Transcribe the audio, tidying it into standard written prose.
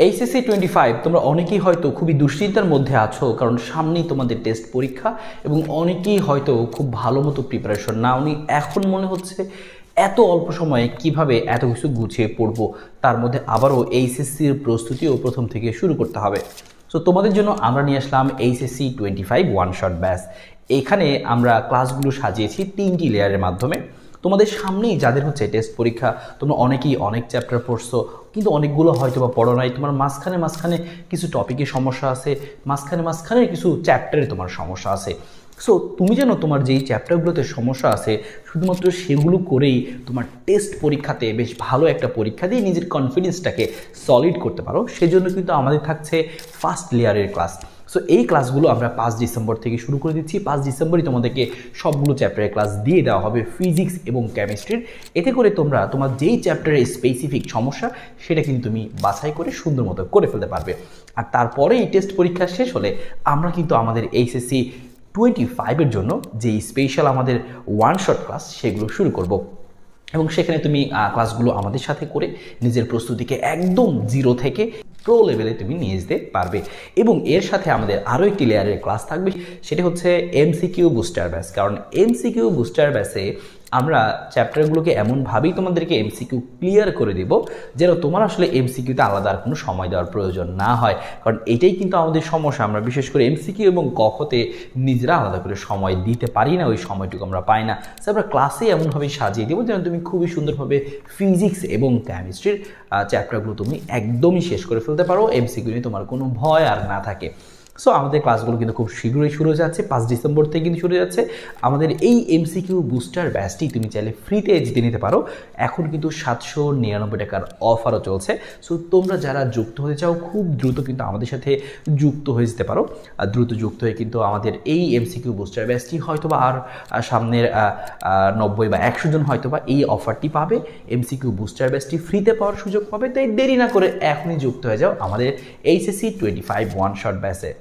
HSC 25 তোমরা অনেকেই হয়তো খুবই দুশ্চিন্তার মধ্যে আছো, কারণ সামনেই তোমাদের টেস্ট পরীক্ষা এবং অনেকেই হয়তো খুব ভালো মতো প্রিপারেশন নাওনি। এখন মনে হচ্ছে এত অল্প সময়ে কিভাবে এত কিছু গুছিয়ে পড়বো, তার মধ্যে আবারও এইচএসসির প্রস্তুতিও প্রথম থেকে শুরু করতে হবে। সো তোমাদের জন্য আমরা নিয়ে আসলাম এইচএসসি 25 ওয়ান শট ব্যাচ। এখানে আমরা ক্লাসগুলো সাজিয়েছি 3টি লেয়ারের মাধ্যমে। তোমাদের সামনেই যাদের হচ্ছে টেস্ট পরীক্ষা, তোমরা অনেকেই অনেক চ্যাপ্টার পড়ছো, কিন্তু অনেকগুলো হয়তো বা পড়ো নাই। তোমার মাঝখানে মাঝখানে কিছু টপিকের সমস্যা আছে, মাঝখানে কিছু চ্যাপ্টারে তোমার সমস্যা আছে। সো তুমি যেন তোমার যেই চ্যাপ্টারগুলোতে সমস্যা আছে শুধুমাত্র সেগুলো করেই তোমার টেস্ট পরীক্ষাতে বেশ ভালো একটা পরীক্ষা দিয়ে নিজের কনফিডেন্সটাকে সলিড করতে পারো, সেজন্য কিন্তু আমাদের থাকছে ফার্স্ট লেয়ারের ক্লাস। সো এই ক্লাসগুলো আমরা 5 ডিসেম্বর থেকে শুরু করে দিচ্ছি। 5 ডিসেম্বরই তোমাদেরকে সবগুলো চ্যাপ্টারের ক্লাস দিয়ে দেওয়া হবে, ফিজিক্স এবং কেমিস্ট্রির। এতে করে তোমরা তোমার যেই চ্যাপ্টারের স্পেসিফিক সমস্যা সেটা কিন্তু তুমি বাছাই করে সুন্দর মতো করে ফেলতে পারবে। আর তারপরে এই টেস্ট পরীক্ষা শেষ হলে আমরা কিন্তু আমাদের এইচএসসি 25-এর জন্য যেই স্পেশাল আমাদের ওয়ান শট ক্লাস সেগুলো শুরু করব, এবং সেখানে তুমি ক্লাসগুলো আমাদের সাথে করে নিজের প্রস্তুতিকে একদম জিরো থেকে প্রো লেভেলে তুমি নিয়ে যেতে পারবে। এবং এর সাথে আমাদের আরও একটি লেয়ারের ক্লাস থাকবে, সেটা হচ্ছে এমসিকিউ বুস্টার ব্যাচ। কারণ এমসিকিউ বুস্টার ব্যাচে আমরা চ্যাপ্টারগুলোকে এমনভাবেই তোমাদেরকে এমসিকিউ ক্লিয়ার করে দেব যেন তোমার আসলে এমসিকিউতে আলাদা আর কোনো সময় দেওয়ার প্রয়োজন না হয়। কারণ এটাই কিন্তু আমাদের সমস্যা, আমরা বিশেষ করে এমসিকিউ এবং কখতে নিজেরা আলাদা করে সময় দিতে পারি না, ওই সময়টুকু আমরা পাই না। সো আমরা ক্লাসে এমনভাবেই সাজিয়ে দেবো যেন তুমি খুবই সুন্দরভাবে ফিজিক্স এবং কেমিস্ট্রির চ্যাপ্টারগুলো তুমি একদমই শেষ করে ফেলতে পারো, এমসিকিউ নিয়ে তোমার কোনো ভয় আর না থাকে। সো আমাদের ক্লাসগুলো কিন্তু খুব শীঘ্রই শুরু হয়ে যাচ্ছে, 5 ডিসেম্বর থেকে কিন্তু শুরু যাচ্ছে আমাদের এই এমসিকিউ বুস্টার ব্যাচটি। তুমি চাইলে ফ্রিতে জিতে নিতে পারো। এখন কিন্তু 799 টাকার অফারও চলছে। সো তোমরা যারা যুক্ত হতে চাও খুব দ্রুত কিন্তু আমাদের সাথে যুক্ত হয়ে যেতে পারো। দ্রুত যুক্ত হয়ে কিন্তু আমাদের এই এমসিকিউ বুস্টার ব্যাচটি হয়তোবা আর সামনের 90 বা 100 জন হয়তোবা এই অফারটি পাবে, এমসিকিউ বুস্টার ব্যাচটি ফ্রিতে পাওয়ার সুযোগ পাবে। তাই দেরি না করে এখনই যুক্ত হয়ে যাও আমাদের এইচএসসি 25 ওয়ান শট ব্যাচে।